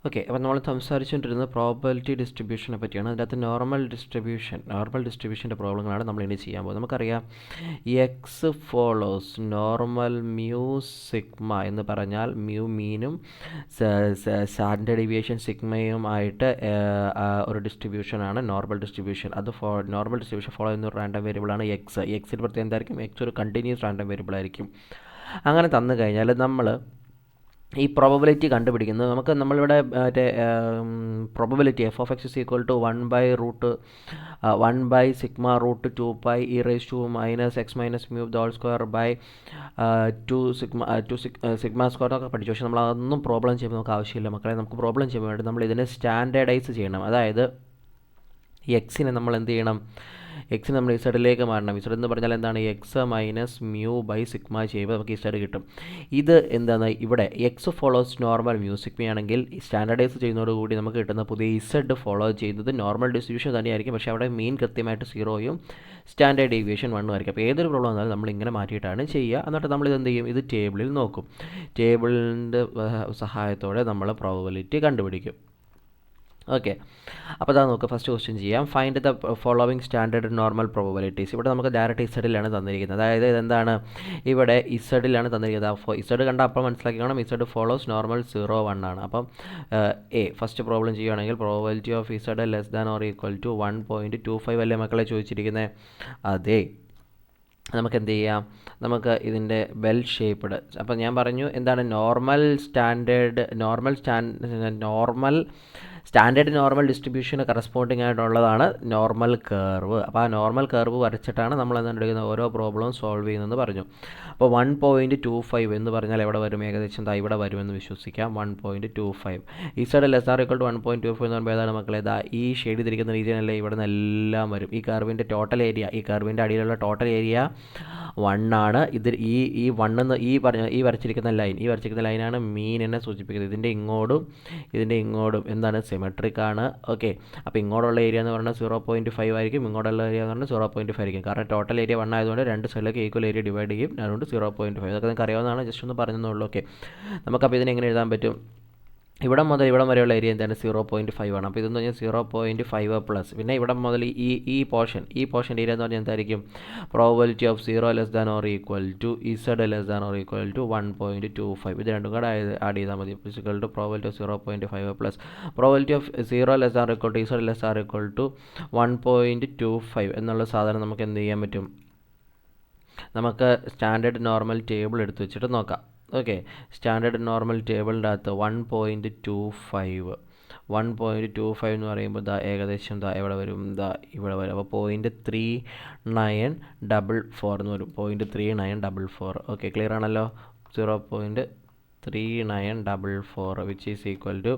Okay, അപ്പോൾ നമ്മൾ സംസാരിച്ചുകൊണ്ടിരുന്നത് probability ഡിസ്ട്രിബ്യൂഷനെ പറ്റിയാണ്. അതിനകത്ത് നോർമൽ ഡിസ്ട്രിബ്യൂഷൻ്റെ പ്രോബ്ലങ്ങളാണ് നമ്മൾ ഇനി ചെയ്യാൻ പോകുന്നത്. നമുക്കറിയാം X follows normal mu sigma എന്ന് പറഞ്ഞാൽ മ്യൂ മീനും സ്റ്റാൻഡേർഡ് ഡീവിയേഷൻ സിഗ്മയും ആയിട്ട് ഒരു ഡിസ്ട്രിബ്യൂഷനാണ് നോർമൽ ഡിസ്ട്രിബ്യൂഷൻ. അത് നോർമൽ ഡിസ്ട്രിബ്യൂഷൻ ഫോളോ ചെയ്യുന്ന ഒരു റാൻഡം വേരിയബിളാണ് എക്സ്. എക്സിന് പ്രത്യേകം എന്തായിരിക്കും? എക്സ് ഒരു കണ്ടിന്യൂസ് റാൻഡം വേരിയബിൾ ആയിരിക്കും. അങ്ങനെ തന്നു കഴിഞ്ഞാൽ നമ്മൾ ഈ പ്രോബബിലിറ്റി കണ്ടുപിടിക്കുന്നത് നമ്മളിവിടെ മറ്റേ probability f of x is equal to 1/(1/σ√2π e⁻⁻x−μ² σ² ഒക്കെ പഠിച്ചു. പക്ഷേ നമ്മൾ അതൊന്നും പ്രോബ്ലം ചെയ്യുമ്പോൾ നമുക്ക് ആവശ്യമില്ല മക്കളെ. നമുക്ക് പ്രോബ്ലം ചെയ്യുമ്പോൾ വേണ്ടി നമ്മൾ ഇതിനെ സ്റ്റാൻഡേർഡൈസ് ചെയ്യണം. അതായത് എക്സിനെ നമ്മൾ എന്ത് ചെയ്യണം? എക്സിന് നമ്മൾ ഇസഡിലേക്ക് മാറണം. ഇസഡ് എന്ന് പറഞ്ഞാൽ എന്താണ്? X minus mu by sigma ചെയ്യുമ്പോൾ നമുക്ക് ഇസഡ് കിട്ടും. ഇത് എന്താണ്? ഇവിടെ എക്സ് ഫോളോസ് നോർമൽ മ്യൂ സിഗ്മയാണെങ്കിൽ സ്റ്റാൻഡേർഡൈസ് ചെയ്യുന്നതോടുകൂടി നമുക്ക് കിട്ടുന്ന പുതിയ ഇസഡ് ഫോളോ ചെയ്യുന്നത് നോർമൽ ഡിസ്ട്രിബ്യൂഷൻ തന്നെയായിരിക്കും. പക്ഷേ അവിടെ മീൻ കൃത്യമായിട്ട് 0യും സ്റ്റാൻഡേർഡ് ഡീവിയേഷൻ 1 ആയിരിക്കും. അപ്പോൾ ഏതൊരു പ്രോബ്ലം വന്നാലും നമ്മൾ ഇങ്ങനെ മാറ്റിയിട്ടാണ് ചെയ്യുക. എന്നിട്ട് നമ്മൾ ഇത് എന്ത് ചെയ്യും? ഇത് ടേബിളിൽ നോക്കും. ടേബിളിൻ്റെ സഹായത്തോടെ നമ്മൾ പ്രോബബിലിറ്റി കണ്ടുപിടിക്കും. ഓക്കെ, അപ്പോൾ അതാ നോക്കുക. ഫസ്റ്റ് ക്വസ്റ്റ്യൻ ചെയ്യാം. Find the following standard normal probabilities. ഇവിടെ നമുക്ക് ഡയറക്റ്റ് ഇസഡിലാണ് തന്നിരിക്കുന്നത്. അതായത് ഇതെന്താണ്? ഇവിടെ ഇസഡിലാണ് തന്നിരിക്കുന്നത്. അപ്പോൾ ഇസഡ് കണ്ട അപ്പോൾ മനസ്സിലാക്കിക്കണം ഇസഡ് ഫോളോസ് നോർമൽ 0, 1 ആണ്. അപ്പം ഫസ്റ്റ് പ്രോബ്ലം ചെയ്യുകയാണെങ്കിൽ probability of Z less than or equal to 1.25 അല്ലേ മക്കളെ ചോദിച്ചിരിക്കുന്നത്? അതെ. നമുക്ക് എന്ത് ചെയ്യാം? നമുക്ക് ഇതിൻ്റെ ബെൽ ഷേപ്പ്ഡ്. അപ്പം ഞാൻ പറഞ്ഞു എന്താണ് സ്റ്റാൻഡേർഡ് നോർമൽ ഡിസ്ട്രിബ്യൂഷന് കറസ്പോണ്ടിങ് ആയിട്ടുള്ളതാണ് നോർമൽ കർവ്. അപ്പോൾ ആ നോർമൽ കർവ് വരച്ചിട്ടാണ് നമ്മൾ എന്തെടുക്കുന്ന ഓരോ പ്രോബ്ലവും സോൾവ് ചെയ്യുന്നതെന്ന് പറഞ്ഞു. അപ്പോൾ 1.25 എന്ന് പറഞ്ഞാൽ എവിടെ വരും? ഏകദേശം ഇവിടെ വരുമെന്ന് വിശ്വസിക്കാം. 1.25 z less or equal to 1.25 എന്ന് പറയുമ്പോൾ ഏതാണ് മക്കളെ? ഈ ഷെയ്ഡ് ചെയ്തിരിക്കുന്ന റീജിയൻ അല്ലേ? ഇവിടെ നിന്ന് എല്ലാം വരും. ഈ കർവിൻ്റെ ടോട്ടൽ ഏരിയ, ഈ കർവിൻ്റെ അടിയിലുള്ള ടോട്ടൽ ഏരിയ 1 ആണ്. ഇത് ഈ 1 എന്ന് ഈ വരച്ചിരിക്കുന്ന ലൈനാണ് മീനിനെ സൂചിപ്പിക്കുന്നത്. ഇതിൻ്റെ ഇങ്ങോട്ടും എന്താണ്? സിമെട്രിക് ആണ്. ഓക്കെ, അപ്പോൾ ഇങ്ങോട്ടുള്ള ഏരിയ എന്ന് പറഞ്ഞാൽ 0.5 ആയിരിക്കും, ഇങ്ങോട്ടുള്ള ഏരിയ എന്ന് പറഞ്ഞാൽ 0.5 ആയിരിക്കും. കാരണം ടോട്ടൽ ഏരിയ 1 ആയതുകൊണ്ട് രണ്ട് സൈഡിലേക്ക് ഈക്വൽ ഏരിയ ഡിവൈഡ് ചെയ്യും. അതുകൊണ്ട് 0.5. ഇതൊക്കെ നിങ്ങൾക്ക് അറിയാവുന്നതാണ്, ജസ്റ്റ് ഒന്ന് പറഞ്ഞെന്നുള്ളൂ. ഓക്കെ, നമുക്കപ്പോൾ ഇതിനെ എങ്ങനെ എഴുതാൻ പറ്റും? ഇവിടം മുതൽ ഇവിടം വരെയുള്ള ഏരിയ എന്താണ്? 0.5 ആണ്. അപ്പോൾ ഇതെന്ന് പറഞ്ഞാൽ 0.5 പ്ലസ് പിന്നെ ഇവിടം മുതൽ ഈ പോർഷൻ്റെ ഏരിയ എന്ന് പറഞ്ഞാൽ എന്തായിരിക്കും? Probability of 0 less than or equal to Z less than or equal to 1.25. ഇത് രണ്ടും കൂടെ ആഡ് ചെയ്താൽ മതി. Equal to probability of 0.5 plus probability of 0 less than equal to Z less than equal to 1.25 എന്നുള്ള സാധനം നമുക്ക് എന്ത് ചെയ്യാൻ പറ്റും? നമുക്ക് സ്റ്റാൻഡേർഡ് നോർമൽ ടേബിൾ എടുത്ത് വെച്ചിട്ട് നോക്കാം. ഓക്കെ, സ്റ്റാൻഡേർഡ് നോർമൽ ടേബിളിൻ്റെ അകത്ത് 1.25 എന്ന് പറയുമ്പോൾ ഏകദേശം എവിടെ വരും? ഇവിടെ വരും. അപ്പോൾ 0.3944 എന്ന് വരും. 0.3944. ഓക്കെ, ക്ലിയർ ആണല്ലോ? 0.3944 വിച്ച് ഈസ് ഈക്വൽ ടു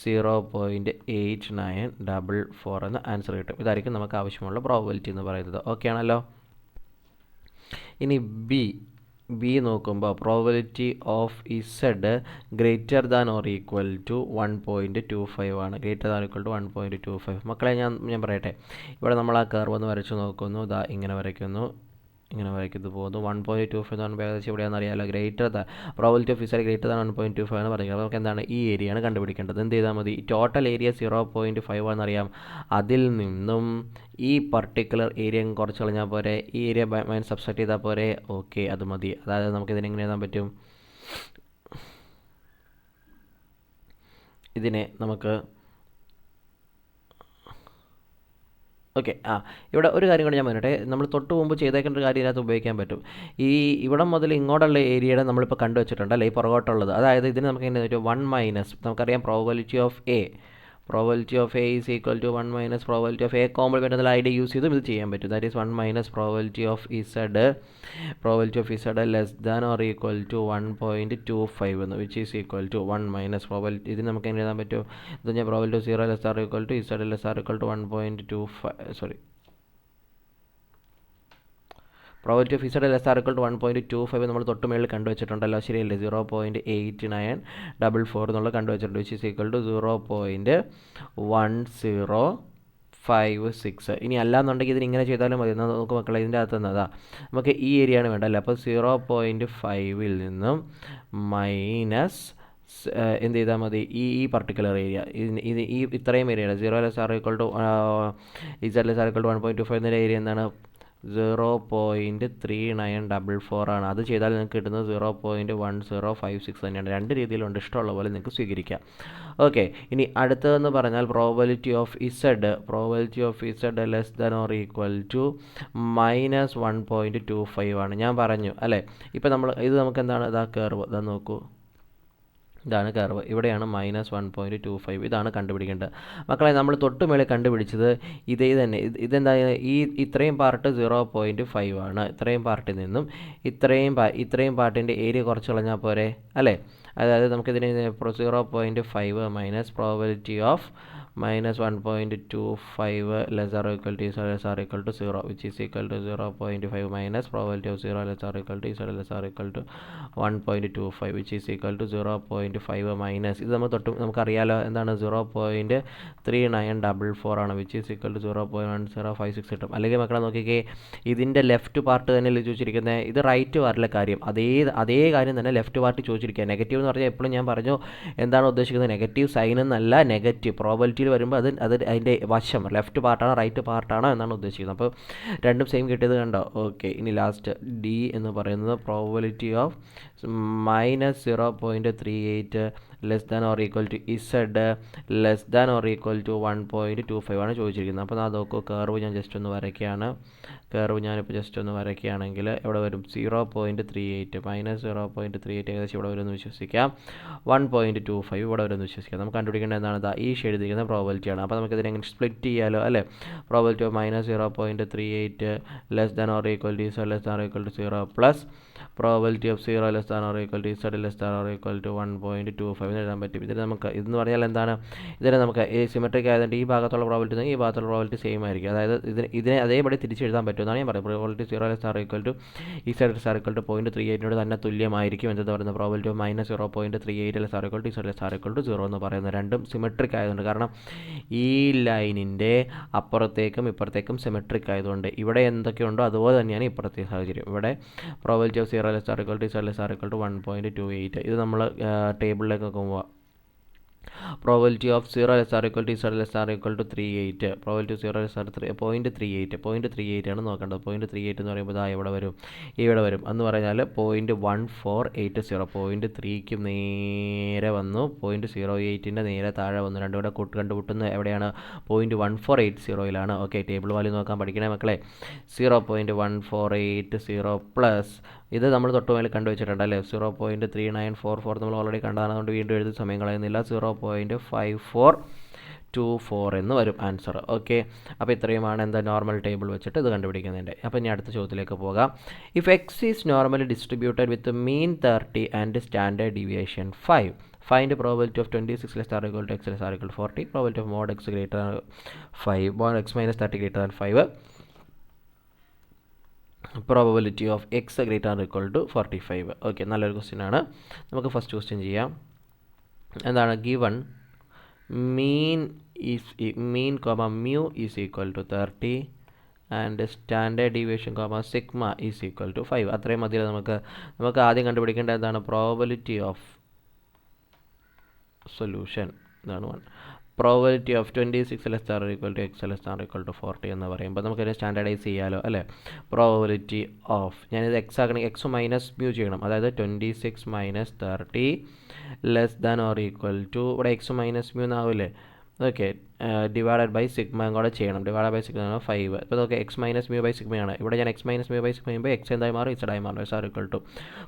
0.8944 എന്ന ആൻസർ കിട്ടും. ഇതായിരിക്കും നമുക്ക് ആവശ്യമുള്ള പ്രോബബിലിറ്റി എന്ന് പറയുന്നത്. ഓക്കെ ആണല്ലോ? ഇനി ബി നോക്കുമ്പോൾ probability of Z greater than or equal to 1.25 ആണ്. Greater than equal to 1.25. മക്കളെ ഞാൻ പറയട്ടെ, ഇവിടെ നമ്മൾ ആ കർവ് ഒന്ന് വരച്ച് നോക്കുന്നു. ഇങ്ങനെ വരയ്ക്കുന്നു പോകുന്നു. 1.25 എന്ന് പറയുമ്പോൾ ഏകദേശം എവിടെയാണെന്ന് അറിയാമല്ലോ? Probability of Z greater than 1.25 എന്ന് പറയുന്നത്. നമുക്ക് എന്താണ്? ഈ ഏരിയയാണ് കണ്ടുപിടിക്കേണ്ടത്. എന്ത് ചെയ്താൽ മതി? Total area 0.5 ആണെന്നറിയാം. അതിൽ നിന്നും ഈ പർട്ടിക്കുലർ ഏരിയ കുറച്ച് കളഞ്ഞാൽ പോരെ? ഈ ഏരിയ സബ്സ്ട്രാക്ട് ചെയ്താൽ പോരെ? ഓക്കെ, അത് മതി. അതായത് നമുക്ക് ഇതിനെങ്ങനെ എഴുതാൻ പറ്റും? ഇതിനെ നമുക്ക് ഓക്കെ, ഇവിടെ ഒരു കാര്യം കൂടി ഞാൻ പറഞ്ഞിട്ടെ. നമ്മൾ തൊട്ട് മുമ്പ് ചെയ്തേക്കേണ്ട ഒരു കാര്യം ഇതിനകത്ത് ഉപയോഗിക്കാൻ പറ്റും. ഇവിടം മുതൽ ഇങ്ങോട്ടുള്ള ഏരിയയുടെ നമ്മളിപ്പോൾ കണ്ടുവച്ചിട്ടുണ്ടല്ലേ? ഈ പുറകോട്ടുള്ളത്. അതായത് ഇതിന് നമുക്ക് എങ്ങനെ പറ്റും? 1 മൈനസ് നമുക്കറിയാം probability of A is equal to 1 minus probability of A complement എന്നുള്ള ഐഡിയ യൂസ് ചെയ്തും ഇത് ചെയ്യാൻ പറ്റും. That is 1 minus probability of Z less than or equal to 1.25 എന്ന് which is equal to 1 minus probability. ഇതിന് നമുക്ക് എങ്ങനെ എഴുതാൻ പറ്റും? ഇത് ഞാൻ probability of 0 less or equal to Z less or equal to 1.25 probability of Z less or equal to 1.25 നമ്മൾ തൊട്ട് മേളിൽ കണ്ടുവച്ചിട്ടുണ്ടല്ലോ, ശരിയല്ലേ? 0.8944 എന്നുള്ളത് കണ്ടുവച്ചിട്ടുണ്ട്. Which is equal to 0.1056. ഇനി അല്ലാന്നുണ്ടെങ്കിൽ ഇതിന് ഇങ്ങനെ ചെയ്താലും മതി. എന്നാൽ നമുക്ക് മക്കളെ ഇതിൻ്റെ അകത്ത് നിന്നതാ നമുക്ക് ഈ ഏരിയയാണ് വേണ്ടല്ലേ? അപ്പോൾ 0.5 നിന്നും എന്ത് ചെയ്താൽ മതി, ഈ പർട്ടിക്കുലർ ഏരിയ ഇത് ഈ ഇത്രയും area 0 less or equal to Z less or equal to 1.25 എന്നൊരു ഏരിയ എന്താണ് 0.3944 ആണ്. അത് ചെയ്താൽ നിങ്ങൾക്ക് കിട്ടുന്നത് 0.1056 തന്നെയാണ്. രണ്ട് രീതിയിലുണ്ട്, ഇഷ്ടമുള്ള പോലെ നിങ്ങൾക്ക് സ്വീകരിക്കാം. ഓക്കെ, ഇനി അടുത്തതെന്ന് പറഞ്ഞാൽ probability of Z less than or equal to -1.25 ആണ്. ഞാൻ പറഞ്ഞു അല്ലേ, ഇപ്പം ഇത് നമുക്ക് എന്താണ്, ഇതാ കർവ്, ഇതാ നോക്കൂ, ഇതാണ് കർവ്, ഇവിടെയാണ് -1.25, ഇതാണ് കണ്ടുപിടിക്കേണ്ടത്. മക്കളെ നമ്മൾ തൊട്ടുമേളിൽ കണ്ടുപിടിച്ചത് ഇതേ തന്നെ. ഇതെന്താ, ഇത്രയും പാർട്ട് 0.5 ആണ്. ഇത്രയും പാർട്ടിൽ നിന്നും ഇത്രയും പാർട്ടിൻ്റെ ഏരിയ കുറച്ച് കളഞ്ഞാൽ പോരെ അല്ലേ. അതായത് നമുക്കിതിന് 0.5 minus probability of -1.25 less or equal to z less or equal to 0, which is equal to 0.5 minus probability of 0 less or equal to z less or equal to 1.25, which is equal to 0.5 minus ഇത് നമുക്കറിയാലോ എന്താണ് 0.3944 ആണ്, which is equal to 0.1056 കിട്ടും. അല്ലെങ്കിൽ മക്കളെ നോക്കിക്കേ, ഇതിൻ്റെ left part തന്നെയല്ലേ ചോദിച്ചിരിക്കുന്നത്, ഇത് റൈറ്റ് പാർട്ടിലെ കാര്യം, അതേ കാര്യം തന്നെ ലെഫ്റ്റ് പാർട്ട് ചോദിച്ചിരിക്കുക. നെഗറ്റീവ് എന്ന് പറഞ്ഞാൽ എപ്പോഴും ഞാൻ പറഞ്ഞു എന്താണ് ഉദ്ദേശിക്കുന്നത്, നെഗറ്റീവ് സൈൻ എന്നല്ല, നെഗറ്റീവ് പ്രോബബിലിറ്റി വരുമ്പോൾ അതിൻ്റെ വശം ലെഫ്റ്റ് പാർട്ടാണോ റൈറ്റ് പാർട്ടാണോ എന്നാണ് ഉദ്ദേശിക്കുന്നത്. അപ്പോൾ രണ്ടും സെയിം കിട്ടിയത് കണ്ടോ. ഓക്കെ, ഇനി ലാസ്റ്റ് ഡി എന്ന് പറയുന്നത് probability of -0.38 less than or equal to Z less than or equal to 1.25 ആണ് ചോദിച്ചിരിക്കുന്നത്. അപ്പോൾ അത് നോക്കൂ, കർവ് ഞാൻ ജസ്റ്റ് ഒന്ന് വരയ്ക്കുകയാണ്. ഞാനിപ്പോൾ ജസ്റ്റ് ഒന്ന് വരയ്ക്കുകയാണെങ്കിൽ എവിടെ വരും, 0.38 -0.38 ഏകദേശം ഇവിടെ വരുമെന്ന് വിശ്വസിക്കാം, 1.25 ഇവിടെ വരുമെന്ന് വിശ്വസിക്കാം. നമുക്ക് കണ്ടുപിടിക്കേണ്ടത് എന്താണ്, ഈ ഷെയ്ഡ് ഇരിക്കുന്ന പ്രോബബിലിറ്റിയാണ്. അപ്പോൾ നമുക്കിതിനെ എങ്ങനെ സ്പ്ലിറ്റ് ചെയ്യാലോ അല്ലേ. Probability of -0.38 less than or equal to Z less than or equal to 0 plus probability of 0 less than or equal to Z less than or equal to 1.25 എന്ന് എഴുതാൻ പറ്റും. ഇതിന് നമുക്ക് ഇതെന്ന് പറഞ്ഞാൽ എന്താണ്, ഇതിനെ നമുക്ക് സിമെട്രിക് ആയതുകൊണ്ട് ഈ ഭാഗത്തുള്ള പ്രോബബിലിറ്റി ഈ ഭാഗത്തുള്ള പ്രോബബിലിറ്റി സെയിം ആയിരിക്കും. അതായത് ഇതിനെ അതേപടി തിരിച്ചെഴുതാൻ പറ്റുമെന്നാണ് ഞാൻ പറയുന്നത്. Probability 0 less than or equal to Z less than or equal to 0.38 തന്നെ തുല്യമായിരിക്കും എന്ന് പറയുന്നത്. Probability of -0.38 less than or equal to Z less than or equal to 0 എന്ന് പറയുന്നത് രണ്ടും സിമെട്രിക് ആയതുകൊണ്ട്, കാരണം ഈ ലൈനിൻ്റെ അപ്പുറത്തേക്കും ഇപ്പുറത്തേക്കും സിമെട്രിക് ആയതുകൊണ്ട് ഇവിടെ എന്തൊക്കെയുണ്ടോ അതുപോലെ തന്നെയാണ് ഇപ്പുറത്തെ സാഹചര്യം. ഇവിടെ probability of 0 less than or equal to Z less than or equal to 1.28. ഇത് നമ്മൾ ടേബിളിലേക്ക് നോക്കുമ്പോൾ probability of 0 less or equal to z less or equal to 38, probability of 0 less or 0.38 ആണ് നോക്കേണ്ടത്. 0.38 എന്ന് പറയുമ്പോൾ ഇവിടെ വരും എന്ന് പറഞ്ഞാൽ 0.1480, 0.3ക്ക് നേരെ വന്നു, 0.08ൻ്റെ നേരെ താഴെ വന്നു, രണ്ടും കൂടെ കണ്ടുമുട്ടുന്നത് എവിടെയാണ്, 0.1480ലാണ്. ഓക്കെ, ടേബിൾ വാല്യൂ നോക്കാൻ പഠിക്കണേ മക്കളെ. 0.1480 പ്ലസ് ഇത് നമ്മൾ തൊട്ടുമേൽ കണ്ടുവച്ചിട്ടുണ്ട് അല്ലേ, 0.3944 നമ്മൾ ഓൾറെഡി കണ്ടതാണ്, അതുകൊണ്ട് വീണ്ടും എഴുതി സമയം കളയുന്നില്ല. 0.5424 എന്ന് വരും ആൻസർ. ഓക്കെ, അപ്പോൾ ഇത്രയുമാണ് എന്താ നോർമൽ ടേബിൾ വെച്ചിട്ട് ഇത് കണ്ടുപിടിക്കുന്നതിൻ്റെ. അപ്പോൾ ഇനി അടുത്ത ചോദ്യത്തിലേക്ക് പോകാം. If X is normally distributed with mean 30 and standard deviation 5, find the probability of 26 less than or equal to x less than or equal to 40, probability of mod x greater than 5, mod x minus 30 greater than 5, probability of x greater than or equal to 45. Okay, നല്ലൊരു question ആണ്. നമുക്ക് first question ചെയ്യാം. എന്താണ് given mean mu is equal to 30 and standard deviation sigma is equal to 5. അത്രയും മതിയല്ലോ. നമുക്ക് ആദ്യം കണ്ടുപിടിക്കേണ്ടത് എന്താണ്, പ്രോബബിലിറ്റി ഓഫ് സൊല്യൂഷൻ. ഇതാണ് 1. Probability of 26 less than or equal to x less than or equal to 40 എന്ന് പറയുമ്പോൾ നമുക്കതിനെ സ്റ്റാൻഡേർഡൈസ് ചെയ്യാമല്ലോ അല്ലേ. പ്രോബബിലിറ്റി ഓഫ്, ഞാനിത് എക്സ് ആക്കണമെങ്കിൽ എക്സ് മൈനസ് മ്യൂ ചെയ്യണം, അതായത് 26 മൈനസ് 30 less than or equal to, ഇവിടെ എക്സ് മൈനസ് മ്യൂ എന്നാവില്ലേ. ഓക്കെ, ഡിവൈഡഡ് ബൈ സിഗ്മയും കൂടെ ചെയ്യണം. Divide by sigma 5. ഇപ്പോൾ നോക്കുക എക്സ് മൈനസ് മ്യൂ ബൈ സിഗ്മയാണ്. ഇവിടെ ഞാൻ x minus mu by sigma ചെയ്യുമ്പോൾ എക്സ് എന്തായി മാറും, ഇസഡായി മാറും. Is or equal to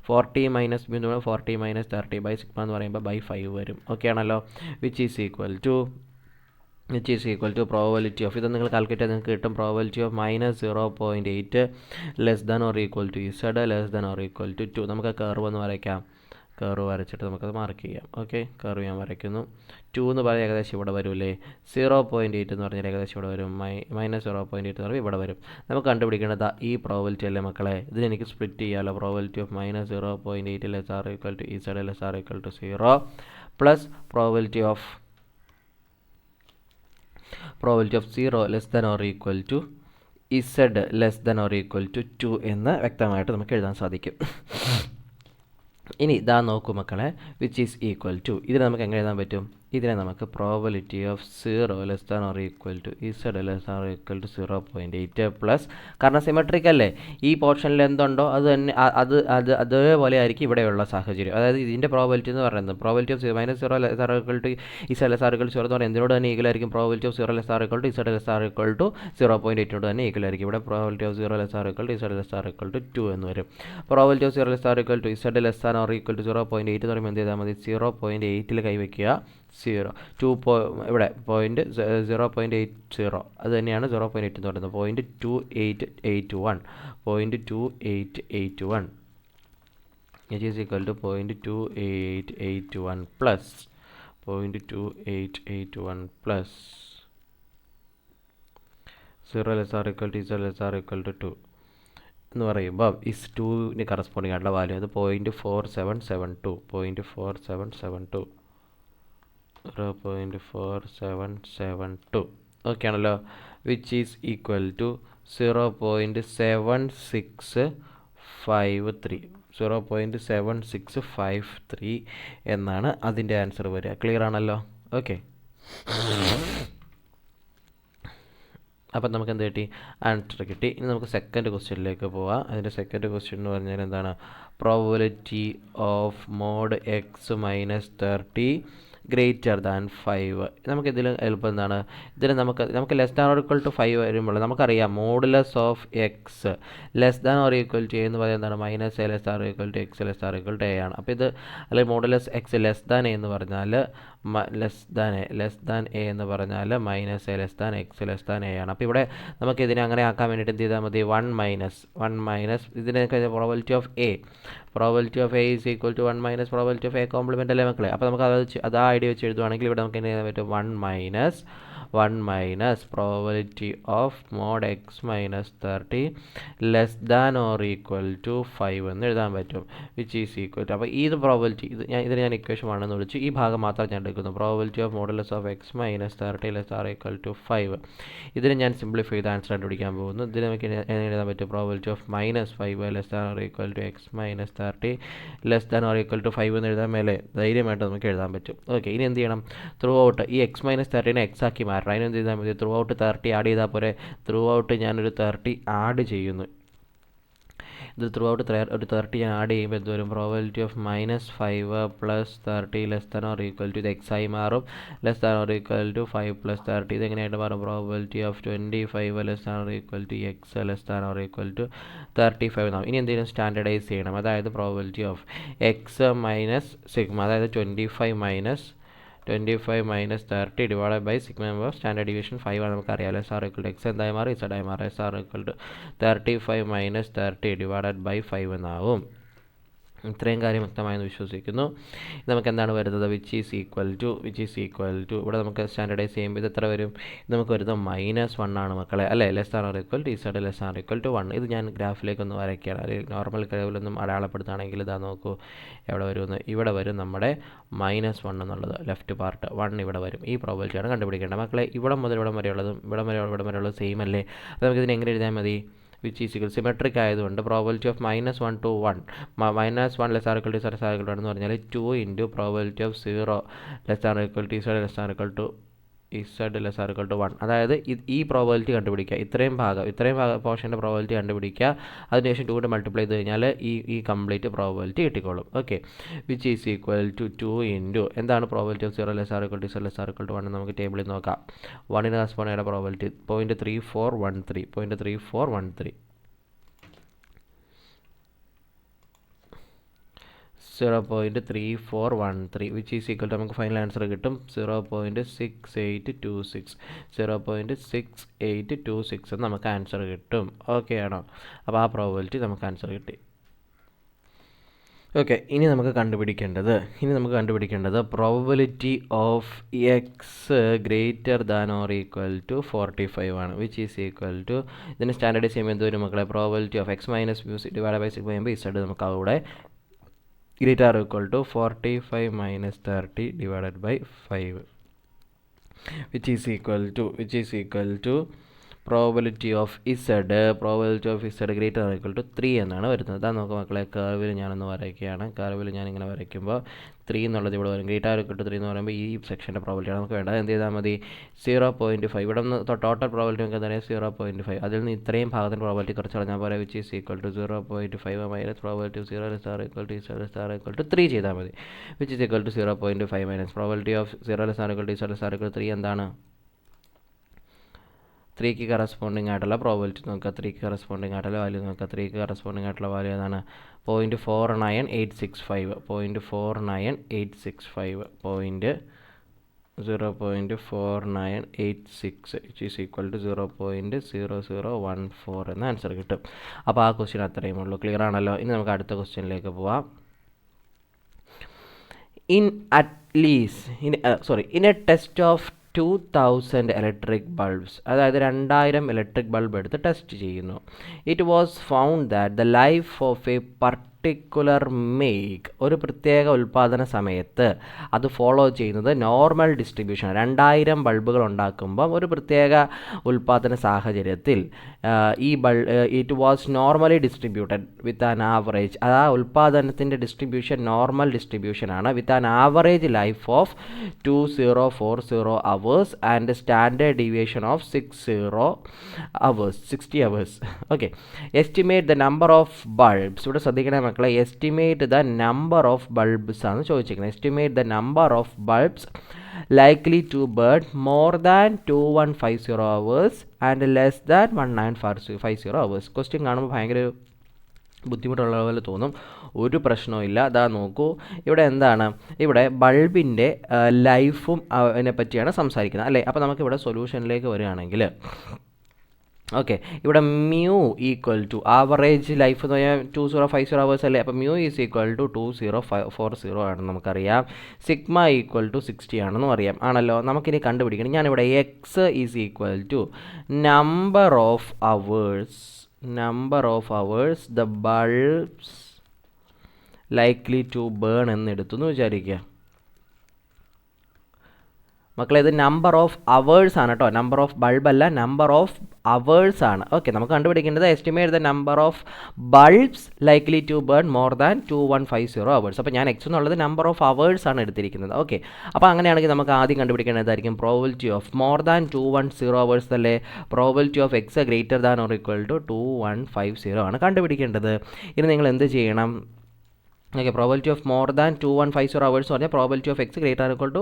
40 minus mu എന്ന് പറയുമ്പോൾ 40 മൈനസ് 30 ബൈ സിഗ്മ എന്ന് പറയുമ്പോൾ ബൈ 5 വരും. ഓക്കെ ആണല്ലോ. Which is equal to probability of, ഇത് നിങ്ങൾ കാൽക്കുലേറ്റ് ചെയ്ത് നിങ്ങൾക്ക് കിട്ടും. Probability of -0.8 less than or equal to Z less than or equal to 2. നമുക്ക് കർവ് ഒന്ന് വരയ്ക്കാം. കർവ് വരച്ചിട്ട് നമുക്കത് മാർക്ക് ചെയ്യാം. ഓക്കെ, കർവ് ഞാൻ വരയ്ക്കുന്നു. 2 എന്ന് പറഞ്ഞാൽ ഏകദേശം ഇവിടെ വരില്ലേ, 0.8 എന്ന് പറഞ്ഞാൽ ഏകദേശം ഇവിടെ വരും, -0.8 എന്ന് പറയുമ്പോൾ ഇവിടെ വരും. നമുക്ക് കണ്ടുപിടിക്കേണ്ടത് ഈ പ്രോബബിലിറ്റി അല്ലേ മക്കളെ. ഇതിനെനിക്ക് സ്പ്ലിറ്റ് ചെയ്യാമല്ലോ. Probability of -0.8 less or equal to Z less or equal to 0 plus probability of 0 less than or equal to Z less than or equal to 2 എന്ന് വ്യക്തമായിട്ട് നമുക്ക് എഴുതാൻ സാധിക്കും. ഇനി ഇതാ നോക്കൂ മക്കളെ, വിച്ച് ഈസ് ഈക്വൽ ടു, ഇതിനെ നമുക്ക് എങ്ങനെ എഴുതാൻ പറ്റും? ഇതിനെ നമുക്ക് probability of 0 less than or equal to Z less than or equal to 0.8 plus, കാരണം സിമെട്രിക് അല്ലേ, ഈ പോർഷനിൽ എന്തുണ്ടോ അത് തന്നെ അതേപോലെ ആയിരിക്കും ഇവിടെയുള്ള സാഹചര്യം. അതായത് ഇതിൻ്റെ പ്രോബിലിറ്റി എന്ന് പറയുന്നത് probability of -0 less or equal to Z less or equal to 0 എന്ന് പറയുന്നത് എന്തിനോട് തന്നെ ഈക്വൽ ആയിരിക്കും? Probability of 0 less or equal to Z less or equal to 0.8 തന്നെ ഈക്വൽ ആയിരിക്കും. ഇവിടെ probability of 0 less or equal to Z less or equal to 2 എന്ന് വരും. Probability of 0 less or equal to Z less or equal to 0.8 എന്ന് പറയുമ്പോൾ എന്ത് ചെയ്താൽ മതി? 0.8 കൈവയ്ക്കുക, 2 ഇവിടെ 0.80 അത് തന്നെയാണ് 0.8 എന്ന് പറയുന്നത്. 0.2881 0.2881 which is equal to 0.2881 plus 0.2881 plus 0 less or equal to Z less or equal to 2 എന്ന് പറയുമ്പോൾ ഇസ് 2ന് കറസ്പോണ്ടിങ് ആയിട്ടുള്ള വാല്യൂ അത് 0.4772 0.4772 0.4772 ഓക്കെ ആണല്ലോ. വിച്ച് ഈസ് ഈക്വൽ ടു 0.7653 എന്നാണ് അതിൻ്റെ ആൻസർ വരിക. ക്ലിയർ ആണല്ലോ? ഓക്കെ, അപ്പം നമുക്ക് എന്ത് കിട്ടി? ആൻസർ കിട്ടി. ഇനി നമുക്ക് സെക്കൻഡ് ക്വസ്റ്റ്യനിലേക്ക് പോവാം. അതിൻ്റെ സെക്കൻഡ് ക്വസ്റ്റ്യൻ എന്ന് പറഞ്ഞാൽ എന്താണ്? Probability of mod x minus 30 greater than 5. നമുക്കിതിൽ എളുപ്പം എന്താണ്? ഇതിൽ നമുക്ക് less than or equal to 5 വരുമ്പോൾ നമുക്കറിയാം modulus of X less than or equal to എന്ന് പറയുന്നത് എന്താണ്? -a less or equal to x less or equal to a ആണ്. അപ്പോൾ ഇത് അല്ലെങ്കിൽ modulus x less than a എന്ന് പറഞ്ഞാൽ ലെസ് ദാൻ എ എന്ന് പറഞ്ഞാൽ -a less than x less than A ആണ്. അപ്പോൾ ഇവിടെ നമുക്ക് ഇതിനെ അങ്ങനെ ആക്കാൻ വേണ്ടിയിട്ട് എന്ത് ചെയ്താൽ മതി? 1 മൈനസ് ഇതിനൊക്കെ probability of A is equal to 1 minus probability of A complement അല്ലേ മക്കളെ? അപ്പോൾ നമുക്ക് അത് ആ ഐഡിയ വെച്ച് എഴുതുവാണെങ്കിൽ ഇവിടെ നമുക്ക് എന്ത് ചെയ്യാൻ പറ്റും? 1 minus probability of mod x minus 30 less than or equal to 5 എന്ന് എഴുതാൻ പറ്റും. വിച്ച് ഈസ് ഈക്വൽ ടു, അപ്പോൾ ഇത് പ്രോബബിലിറ്റി ഇതിന് ഞാൻ ഇക്വേഷൻ ആണെന്ന് വിളിച്ചു. ഈ ഭാഗം മാത്രം ഞാൻ എടുക്കുന്നു. Probability of modulus of X minus 30 less or equal to 5. ഇതിന് ഞാൻ സിംപ്ലിഫൈ ചെയ്ത് ആൻസർ കണ്ടുപിടിക്കാൻ പോകുന്നു. ഇതിന് നമുക്ക് എഴുതാൻ പറ്റും? Probability of -5 less than or equal to x minus 30 less than or equal to 5 എന്ന് എഴുതാൻ മേലെ ധൈര്യമായിട്ട് നമുക്ക് എഴുതാൻ പറ്റും. ഓക്കെ, ഇനി എന്ത് ചെയ്യണം? ത്രൂ ഔട്ട് ഈ എക്സ് മൈനസ് 30നെ എക്സ് ആക്കി മാറണം. അതിനെന്ത് ചെയ്താൽ മതി? ത്രൂ ഔട്ട് 30 ആഡ് ചെയ്താൽ പോരെ? ത്രൂ ഔട്ട് ഞാനൊരു 30 ആഡ് ചെയ്യുന്നു. ഇത് ത്രൂ ഔട്ട് ഒരു 30 ഞാൻ ആഡ് ചെയ്യുമ്പോൾ എന്ത് വരും? Probability of -5 plus 30 less than or equal to ഇത് എക്സ് ആയി മാറും. Less than or equal to 5 plus 30 ഇത് എങ്ങനെയായിട്ട് മാറും? Probability of 25 less than or equal to x less than or equal to 35 എന്നാവും. ഇനി എന്തെങ്കിലും സ്റ്റാൻഡർഡൈസ് ചെയ്യണം. അതായത് probability of X minus sigma, അതായത് 25 minus 30 divide by sigma number standard deviation 5 ആണ് നമുക്കറിയാം. Is or equal to x എന്തായി മാറി? ഇസഡ് ആയി മാറി. Is or equal to 35 minus 30 divided by 5 എന്നാവും. ഇത്രയും കാര്യം വ്യക്തമായെന്ന് വിശ്വസിക്കുന്നു. നമുക്ക് എന്താണ് വരുന്നത്? വിച്ച് ഈസ് ഈക്വൽ ടു ഇവിടെ നമുക്ക് സ്റ്റാൻഡർഡൈസ് ചെയ്യുമ്പോൾ ഇത് എത്ര വരും? നമുക്ക് വരുന്നത് -1 ആണ് മക്കളെ, അല്ലേ? Less or equal to Z less or equal to 1. ഇത് ഞാൻ ഗ്രാഫിലേക്കൊന്ന് വരയ്ക്കുകയാണ്. അല്ലെങ്കിൽ നോർമൽ കർവിലൊന്നും അടയാളപ്പെടുത്തുകയാണെങ്കിൽ ഇതാ നോക്കൂ, എവിടെ വരുമെന്ന്? ഇവിടെ വരും നമ്മുടെ -1 എന്നുള്ളത്. ലെഫ്റ്റ് പാർട്ട് 1 ഇവിടെ വരും. ഈ പ്രോബബിലിറ്റിയാണ് കണ്ടുപിടിക്കേണ്ടത് മക്കളെ. ഇവിടെ മുതൽ ഇവിടം വരെയുള്ളതും ഇവിടം വരെയുള്ളത് സെയിം അല്ലേ? അപ്പോൾ നമുക്കിതിനെ എങ്ങനെ എഴുതാൻ മതി? വിച്ച് ഈസ് ഈക്വൽ സിമെട്രിക് ആയതുകൊണ്ട് probability of -1 to 1 -1 less or equal to Z less or equal to എന്ന് പറഞ്ഞാൽ 2 into probability of 0 less or equal to Z less or equal to less or equal to 1. അതായത് ഈ probability കണ്ടുപിടിക്കുക. ഇത്രയും പോർഷൻ്റെ probability കണ്ടുപിടിക്കുക. അതിനുശേഷം 2 കൊണ്ട് മൾട്ടിപ്ലൈ ചെയ്ത് കഴിഞ്ഞാൽ ഈ കംപ്ലീറ്റ് പ്രോബബിലിറ്റി കിട്ടിക്കോളും. Okay, which is equal to 2 into എന്താണ് probability of 0 less or equal to Z less or equal to 1 നമുക്ക് ടേബിളിൽ നോക്കാം. 1ന് corresponding probability 0.3413 0.3413 which is equal to നമുക്ക് ഫൈനൽ ആൻസർ കിട്ടും 0.6826 എന്ന് നമുക്ക് ആൻസർ കിട്ടും. ഓക്കെ ആണോ? അപ്പോൾ ആ പ്രോബബിലിറ്റി നമുക്ക് ആൻസർ കിട്ടി. ഓക്കെ, ഇനി നമുക്ക് കണ്ടുപിടിക്കേണ്ടത് probability of X greater than or equal to 45 ആണ്. വിച്ച് ഈസ് ഈക്വൽ ടു ഇതിന് സ്റ്റാൻഡേർഡൈസ് ചെയ്യുമ്പോൾ എന്ത് വരും മക്കളെ? Probability of X minus divide by 6 ചെയ്യുമ്പോൾ ഇസഡ് നമുക്ക് അവിടെ greater or equal to 45 minus 30 divided by 5 which is equal to probability of Z greater or equal to 3 എന്നാണ് വരുന്നത്. അതാ നോക്കുക മക്കളെ, കർവിൽ ഞാനൊന്ന് വരയ്ക്കുകയാണ്. കർവിൽ ഞാനിങ്ങനെ വരയ്ക്കുമ്പോൾ 3 എന്നുള്ളത് ഇവിടെ വരും. ഗ്രേറ്റർ ആർ ഈക്വൽ ടു 3 എന്ന് പറയുമ്പോൾ ഈ സെക്ഷൻ്റെ പ്രോബിലിറ്റിയാണ് നമുക്ക് വേണ്ടത്. എന്ത് ചെയ്താൽ മതി, 0.5 ഇവിടെ നിന്ന് ടോട്ടൽ പ്രോബിലിറ്റി നമുക്ക് എന്താ പറയുക 0.5. അതിൽ നിന്ന് ഇത്രയും ഭാഗത്തിൻ്റെ പ്രോബിലിറ്റി കുറച്ച് കളഞ്ഞാൽ പോലെ which is equal to 0.5 minus probability of 0 less or equal to Z less or equal to 3 ചെയ്താൽ മതി. Which is equal to 0.5 minus probability of 0 less or equal to Z less or equal to 3 എന്താണ്, 3ക്ക് corresponding ആയിട്ടുള്ള probability നോക്കുക. 3ക്ക് corresponding ആയിട്ടുള്ള value നോക്കുക. 3ക്ക് corresponding ആയിട്ടുള്ള value ഏതാണ്, 0.49865 0.49866 which is equal to 0.0014 എന്ന ആൻസർ കിട്ടും. അപ്പോൾ ആ ക്വസ്റ്റ്യൻ അത്രയും ഉള്ളൂ. ക്ലിയർ ആണല്ലോ. ഇനി നമുക്ക് അടുത്ത ക്വസ്റ്റ്യനിലേക്ക് പോവാം. In a test of 2000 electric bulbs, അതായത് 2000 ഇലക്ട്രിക് ബൾബ് എടുത്ത് ടെസ്റ്റ് ചെയ്യുന്നു. It was found that the life of A particular make, ഒരു പ്രത്യേക ഉൽപ്പാദന സമയത്ത് അത് ഫോളോ ചെയ്യുന്നത് നോർമൽ ഡിസ്ട്രിബ്യൂഷൻ. 2000 ബൾബുകൾ ഉണ്ടാക്കുമ്പം ഒരു പ്രത്യേക ഉൽപ്പാദന സാഹചര്യത്തിൽ it was normally distributed with an average, ആ ഉൽപ്പാദനത്തിൻ്റെ ഡിസ്ട്രിബ്യൂഷൻ നോർമൽ ഡിസ്ട്രിബ്യൂഷനാണ്, with an average life of 2040 hours and standard deviation of 60 hours. Okay, estimate the number of bulbs. ഇവിടെ ശ്രദ്ധിക്കണേ മക്കളെ, estimate the number of bulbs ആണ് ചോദിച്ചിരിക്കുന്നത്. estimate the number of bulbs likely to burn more than 2150 hours and less than 1950 hours. Question കാണുമ്പോൾ ഭയങ്കര ബുദ്ധിമുട്ടുള്ള പോലെ തോന്നും. ഒരു പ്രശ്നവും ഇല്ല. അതാ നോക്കൂ, ഇവിടെ എന്താണ്, ഇവിടെ ബൾബിൻ്റെ ലൈഫും അതിനെ പറ്റിയാണ് സംസാരിക്കുന്നത് അല്ലേ. അപ്പോൾ നമുക്കിവിടെ സൊല്യൂഷനിലേക്ക് വരികയാണെങ്കിൽ ഓക്കെ, ഇവിടെ mu equal to average life എന്ന് പറഞ്ഞാൽ 2050 hours അല്ലേ. അപ്പോൾ മ്യൂ ഈസ് ഈക്വൽ ടു 2040 ആണെന്ന് നമുക്കറിയാം. സിഗ്മ ഈക്വൽ ടു 60 ആണെന്നും അറിയാം ആണല്ലോ. നമുക്കിനി കണ്ടുപിടിക്കണം. ഞാനിവിടെ X is equal to number of hours the bulbs likely to burn എന്നെടുത്തു എന്ന് വിചാരിക്കുക. മക്കളെ, ഇത് നമ്പർ ഓഫ് അവേഴ്സ് ആണ് കേട്ടോ, നമ്പർ ഓഫ് ബൾബ് അല്ല, നമ്പർ ഓഫ് അവേഴ്സ് ആണ്. ഓക്കെ, നമുക്ക് കണ്ടുപിടിക്കേണ്ടത് estimate the number of bulbs likely to burn more than 2150 hours. അപ്പോൾ ഞാൻ എക്സ് എന്നുള്ളത് നമ്പർ ഓഫ് അവേഴ്സ് ആണ് എടുത്തിരിക്കുന്നത്. ഓക്കെ, അപ്പോൾ അങ്ങനെയാണെങ്കിൽ നമുക്ക് ആദ്യം കണ്ടുപിടിക്കേണ്ടതായിരിക്കും probability of more than 210 hours അല്ലേ. Probability of X greater than or equal to 2150 ആണ് കണ്ടുപിടിക്കേണ്ടത്. ഇനി നിങ്ങൾ എന്ത് ചെയ്യണം, okay, probability of more than 2150 hours എന്ന് പറഞ്ഞാൽ probability of X greater equal to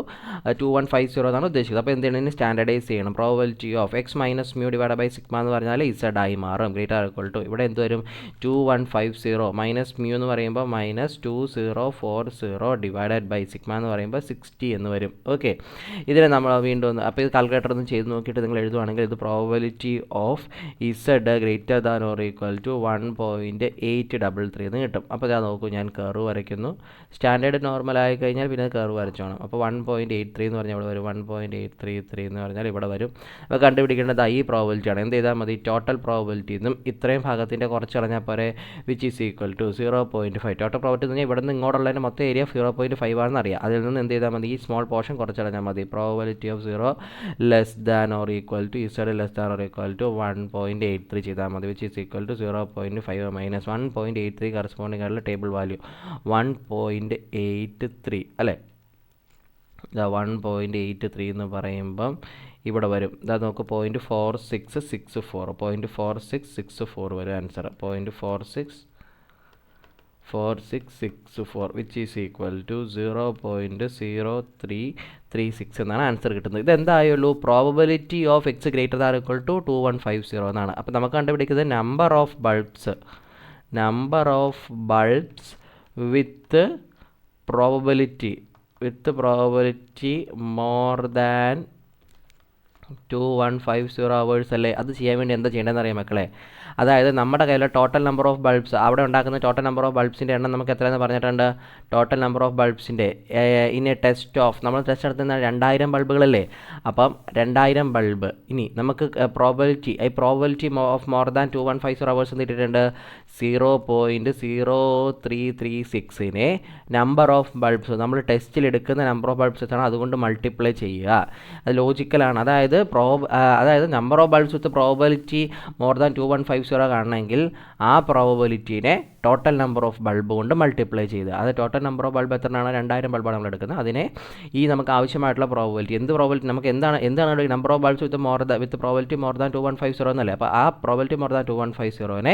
2150 എന്നാണ് ഉദ്ദേശിക്കുന്നത്. അപ്പോൾ എന്ത് ചെയ്യണം, സ്റ്റാൻഡർഡൈസ് ചെയ്യണം. Probability of X minus mu divide by sigma എന്ന് പറഞ്ഞാൽ ഇസഡ് ആയി മാറും. ഗ്രേറ്റർ ഈക്വൽ ടു ഇവിടെ എന്ത് വരും, 2150 മൈനസ് മ്യൂ എന്ന് പറയുമ്പോൾ -2040 ഡിവൈഡഡ് ബൈ സിഗ്മ എന്ന് പറയുമ്പോൾ 60 എന്ന് വരും. ഓക്കെ, ഇതിനെ നമ്മൾ വീണ്ടും ഒന്ന്, അപ്പോൾ ഇത് കാൽക്കുലേറ്റർ ഒന്ന് ചെയ്ത് നോക്കിയിട്ട് നിങ്ങൾ എഴുതുവാണെങ്കിൽ ഇത് probability of Z greater than or equal to 1.833 എന്ന് കിട്ടും. അപ്പോൾ ഞാൻ നോക്കൂ, ഞാൻ കർവ് വരയ്ക്കുന്നു. സ്റ്റാൻഡേർഡ് നോർമൽ ആയി കഴിഞ്ഞാൽ പിന്നെ കർവ് വരച്ചോണം. അപ്പോൾ 1.83 എന്ന് പറഞ്ഞാൽ ഇവിടെ വരും, 1.833 എന്ന് പറഞ്ഞാൽ ഇവിടെ വരും. അപ്പോൾ കണ്ടുപിടിക്കേണ്ടത് ഈ പ്രോബിലിറ്റിയാണ്. എന്ത് ചെയ്താൽ മതി, ടോട്ടൽ പ്രോബിലിറ്റി നിന്നും ഇത്രയും ഭാഗത്തിൻ്റെ കുറച്ച് കളഞ്ഞാൽ പോരെ, which is equal to 0.5. Total probability എന്ന് പറഞ്ഞാൽ ഇവിടെ നിന്ന് ഇങ്ങോട്ടുള്ളതിൻ്റെ മൊത്തം ഏരിയ 0.5 ആണെന്ന് അറിയാം. അതിൽ നിന്ന് എന്ത് ചെയ്താൽ മതി, ഈ സ്മോൾ പോർഷൻ കുറച്ച് കളഞ്ഞാൽ മതി. Probability of 0 less than or equal to Z less than or equal to 1.83 ചെയ്താൽ മതി, which is equal to 0.5 minus 1.83 corresponding ആയിട്ടുള്ള ടേബിൾ വാല്യൂ 1.83 അല്ലേ. 1.83 എന്ന് പറയുമ്പം ഇവിടെ വരും, ഇതാ നോക്ക്, 0.4664 വരും answer. 0.4664 which is equal to 0.0336 എന്നാണ് ആൻസർ കിട്ടുന്നത്. ഇതെന്തായുള്ളൂ, probability of X greater than equal to 2150 എന്നാണ്. അപ്പോൾ നമുക്ക് കണ്ടുപിടിക്കുന്നത് number of bulbs with probability more than 2150 hours അല്ലേ. അത് ചെയ്യാൻ വേണ്ടി എന്താ ചെയ്യേണ്ടതെന്ന് അറിയാം മക്കളെ, അതായത് നമ്മുടെ കയ്യിൽ ടോട്ടൽ നമ്പർ ഓഫ് ബൾബ്സ് അവിടെ ഉണ്ടാക്കുന്ന ടോട്ടൽ നമ്പർ ഓഫ് ബൾബ്സിൻ്റെ എണ്ണം നമുക്ക് എത്രയെന്ന് പറഞ്ഞിട്ടുണ്ട്. ടോട്ടൽ നമ്പർ ഓഫ് ബൾബ്സിൻ്റെ ഇൻ എ ടെസ്റ്റ് ഓഫ് നമ്മൾ ടെസ്റ്റ് നടത്തുന്ന 2000 ബൾബുകളല്ലേ. അപ്പം 2000 ബൾബ് ഇനി നമുക്ക് probability of more than 2150 hours എന്ന് ഇട്ടിട്ടുണ്ട്. 0.0336നെ നമ്പർ ഓഫ് ബൾബ്സ് നമ്മൾ ടെസ്റ്റിൽ എടുക്കുന്ന നമ്പർ ഓഫ് ബൾബ്സ് ആണ് അതുകൊണ്ട് മൾട്ടിപ്ലൈ ചെയ്യുക. അത് ലോജിക്കലാണ്. അതായത് number of bulbs with probability more than 2150 കാണണമെങ്കിൽ ആ പ്രോബിലിറ്റീനെ ടോട്ടൽ നമ്പർ ഓഫ് ബൾബ് കൊണ്ട് മൾട്ടിപ്ലൈ ചെയ്ത്, അത് ടോട്ടൽ നമ്പർ ഓഫ് ബൾബ് എത്രയാണ്? 2000 ബൾബാണ് നമ്മൾ എടുക്കുന്നത്. അതിനെ ഈ നമുക്ക് ആവശ്യമായിട്ടുള്ള പ്രോബിലിറ്റി നമുക്ക് എന്താണ് number of bulbs with probability more than 2150 എന്നല്ലേ. അപ്പോൾ ആ പ്രോബിലിറ്റി മോർ ദാൻ 2150നെ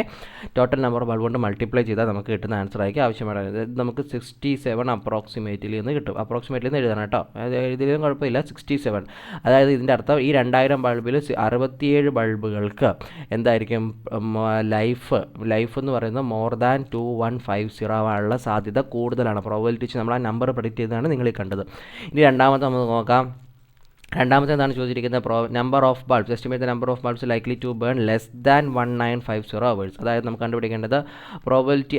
ടോട്ടൽ നമ്പർ ഓഫ് ബൾബ് കൊണ്ട് മൾട്ടിപ്ലൈ ചെയ്താൽ നമുക്ക് കിട്ടുന്ന ആൻസർ ആയിരിക്കും ആവശ്യമായിട്ട്. നമുക്ക് 67 അപ്രോക്സിമേറ്റ്ലി എന്ന് കിട്ടും. അപ്രോക്സിമേറ്റ്ലി എന്ന് എഴുതണം കേട്ടോ, എഴുതിയാലും കുഴപ്പമില്ല. 67 അതായത് ഇതിൻ്റെ അർത്ഥം ഈ 2000 ബൾബിൽ 67 ബൾബുകൾക്ക് എന്തായിരിക്കും ലൈഫ് എന്ന് പറയുന്നത് മോർ ദാൻ 2150 ആവാനുള്ള സാധ്യത കൂടുതലാണ്. പ്രോബിലിറ്റി നമ്മൾ ആ നമ്പർ പ്രെഡിക്റ്റ് ചെയ്തതാണ് നിങ്ങൾ ഈ കണ്ടത്. ഇനി രണ്ടാമത്തെ നമുക്ക് നോക്കാം. രണ്ടാമത്തെ എന്താണ് ചോദിച്ചിരിക്കുന്നത്? Number of bulbs, estimate the number of bulbs likely to burn less than 1950 hours. അതായത് നമുക്ക് കണ്ടുപിടിക്കേണ്ടത് probability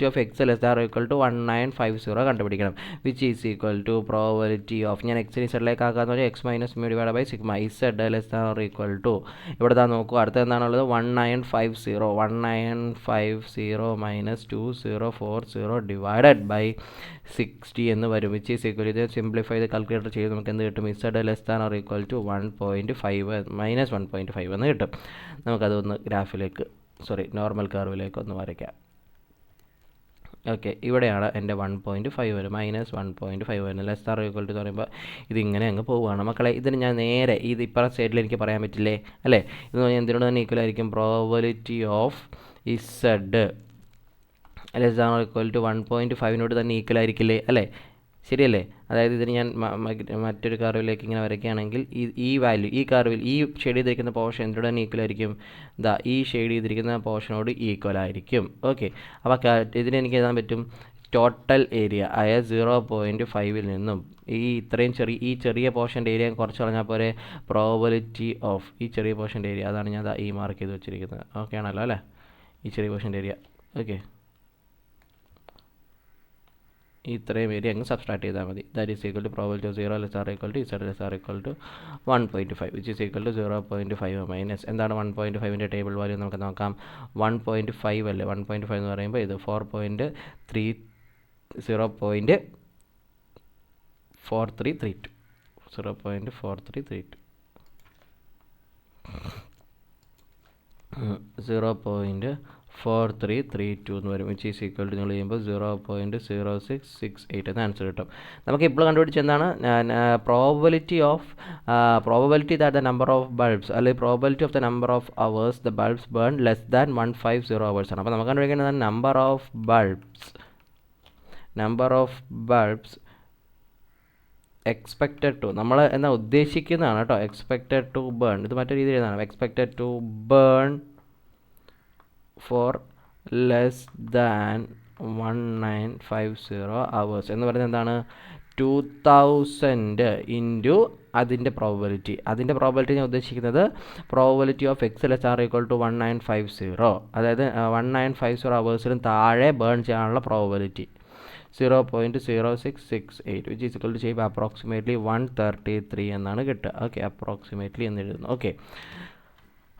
of X less than equal to 1950 കണ്ടുപിടിക്കണം. Which is equal to probability of, ഞാൻ എക്സിന് സെഡിലേക്ക് ആക്കാന്ന് പറഞ്ഞാൽ X minus mu divide by sigma Z less than equal to, ഇവിടെ താ നോക്കൂ അടുത്ത എന്താണുള്ളത്? 1950 മൈനസ് 2040 ഡിവൈഡഡ് ബൈ 60 എന്ന് വരും. വിച്ച് ഈസ് ഈക്വൽ, ഇത് സിംപ്ലിഫൈ ചെയ്ത് കാൽക്കുലേറ്റർ ചെയ്ത് നമുക്ക് എന്ത് കിട്ടും? Z less than or equal to 1.5 minus 1.5 എന്ന് കിട്ടും. നമുക്കതൊന്ന് നോർമൽ കർവിലേക്ക് ഒന്ന് വരയ്ക്കാം. ഓക്കെ, ഇവിടെയാണ് എൻ്റെ 1.5 വരും, മൈനസ് 1.5 വരുന്നത്. Less than or equal to എന്ന് പറയുമ്പോൾ ഇതിങ്ങനെ അങ്ങ് പോവുകയാണ് മക്കളെ. ഇതിന് ഞാൻ നേരെ ഇപ്പുറത്തെ സൈഡിൽ എനിക്ക് പറയാൻ പറ്റില്ലേ അല്ലേ? ഇത് എന്തിനോട് തന്നെ ഈക്വൽ ആയിരിക്കും? Probability of Z less than or equal to 1.5 തന്നെ ഈക്വൽ ആയിരിക്കില്ലേ അല്ലേ? ശരിയല്ലേ? അതായത് ഇതിന് ഞാൻ മറ്റൊരു കർവിലേക്ക് ഇങ്ങനെ വരയ്ക്കുകയാണെങ്കിൽ ഈ വാല്യൂ ഈ കർവിൽ ഈ ഷെയ്ഡ് ചെയ്തിരിക്കുന്ന പോർഷൻ എന്തിനോട് തന്നെ ഈക്വൽ ആയിരിക്കും? ഈ ഷെയ്ഡ് ചെയ്തിരിക്കുന്ന പോർഷനോട് ഈക്വൽ ആയിരിക്കും. ഓക്കെ, അപ്പോൾ ഇതിന് എനിക്ക് എഴുതാൻ പറ്റും ടോട്ടൽ ഏരിയ ആയ 0.5 നിന്നും ഈ ചെറിയ പോർഷൻ്റെ ഏരിയ കുറച്ച് കളഞ്ഞാൽ പോരെ. പ്രോബിലിറ്റി ഓഫ് ഈ ചെറിയ പോർഷൻ്റെ ഏരിയ, അതാണ് ഞാൻ ഈ മാർക്ക് ചെയ്ത് വെച്ചിരിക്കുന്നത്. ഓക്കെ ആണല്ലോ അല്ലേ? ഈ ചെറിയ പോർഷൻ്റെ ഏരിയ. ഓക്കെ, ഇത്രയും ഏരിയ അങ്ങ് സബ്സ്ട്രാക്ട് ചെയ്താൽ മതി. That is equal to probability of 0 less or equal to Z less or equal to 1.5 which is equal to 0.5 minus എന്താണ് 1.5ൻ്റെ ടേബിൾ വാല്യൂ നമുക്ക് നോക്കാം. 1.5 അല്ലേ? 1.5 എന്ന് പറയുമ്പോൾ ഇത് 0.4332 0.4332 എന്ന് വരും. വിച്ച് ഈസ് ഈക്വൽ ടു നിങ്ങൾ ചെയ്യുമ്പോൾ 0.0668 എന്ന് ആൻസർ കിട്ടും. നമുക്ക് ഇപ്പോൾ കണ്ടുപിടിച്ച് എന്താണ് probability that the number of bulbs അല്ലെങ്കിൽ probability of the number of hours the bulbs burn less than 150 hours ആണ്. അപ്പോൾ നമുക്ക് കണ്ടുപിടിക്കേണ്ടത് number of bulbs expected to, നമ്മൾ എന്നാ ഉദ്ദേശിക്കുന്നതാണ് കേട്ടോ. എക്സ്പെക്റ്റഡ് ടു ബേൺ, ഇത് മറ്റൊരു രീതിയിൽ എഴുതാണ്. Expected to burn for less than 1950 hours എന്ന് പറയുന്നത് എന്താണ്? 2000 ഇൻറ്റു അതിൻ്റെ പ്രോബിലിറ്റി ഞാൻ ഉദ്ദേശിക്കുന്നത് probability of X less or equal to 1950, അതായത് 1950 അവേഴ്സിലും താഴെ ബേൺ ചെയ്യാനുള്ള probability 0.0668 which is equal to ചെയ്യുമ്പോൾ അപ്രോക്സിമേറ്റ്ലി 133 എന്നാണ് കിട്ടുക. ഓക്കെ, അപ്രോക്സിമേറ്റ്ലി എന്ന് എഴുതുന്നു. ഓക്കെ,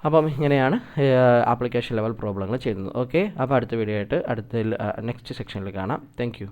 അപ്പം ഇങ്ങനെയാണ് ആപ്ലിക്കേഷൻ ലെവൽ പ്രോബ്ലങ്ങൾ ചെയ്യുന്നത്. ഓക്കെ, അപ്പോൾ അടുത്ത വീഡിയോ ആയിട്ട് നെക്സ്റ്റ് സെക്ഷനിൽ കാണാം. Thank you.